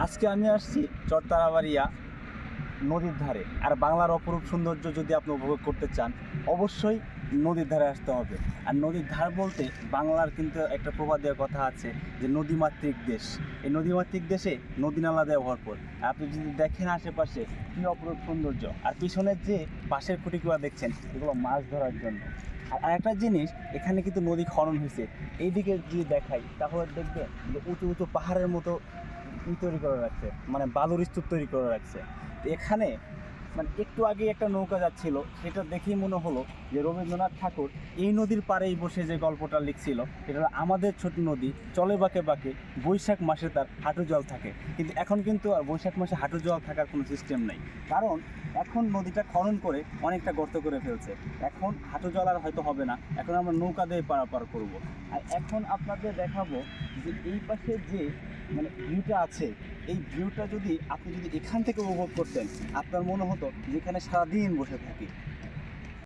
আজকে আমি আসছি চরতারাবাড়িয়া নদীর ধারে। আর বাংলার অপরূপ সৌন্দর্য যদি আপনি উপভোগ করতে চান, অবশ্যই নদীর ধারে আসতে হবে। আর নদীর ধার বলতে বাংলার কিন্তু একটা প্রবাদীয় কথা আছে যে নদীমাতৃক দেশ। এই নদীমাতৃক দেশে নদী নালা দিয়ে ভরপুর। আর আপনি যদি দেখেন আশেপাশে কী অপরূপ সৌন্দর্য, আর পিছনের যে পাশের খুঁটিগুলো দেখছেন এগুলো মাছ ধরার জন্য। আর আরেকটা জিনিস, এখানে কিন্তু নদী খনন হয়েছে। এইদিকে যদি দেখাই তাহলে দেখবেন যে উঁচু উঁচু পাহাড়ের মতো তৈরি করে রাখছে, মানে বালুর স্তূপ তৈরি করে রাখছে। তো এখানে মানে একটু আগে একটা নৌকা যাচ্ছিল, সেটা দেখেই মনে হলো যে রবীন্দ্রনাথ ঠাকুর এই নদীর পাড়েই বসে যে গল্পটা লিখছিল, এটা হলো আমাদের ছোট নদী চলে বাঁকে বাঁকে, বৈশাখ মাসে তার হাঁটু জল থাকে। কিন্তু এখন কিন্তু আর বৈশাখ মাসে হাঁটু জল থাকার কোনো সিস্টেম নেই, কারণ এখন নদীটা খনন করে অনেকটা গর্ত করে ফেলছে। এখন হাঁটু জল আর হয়তো হবে না, এখন আমরা নৌকা দিয়ে পারাপার করব। আর এখন আপনাদের দেখাবো যে এই পাশে যে মানে ভিউটা আছে, এই ভিউটা যদি আপনি এখান থেকে উপভোগ করতেন, আপনার মনে হতো যেখানে সারাদিন বসে থাকি।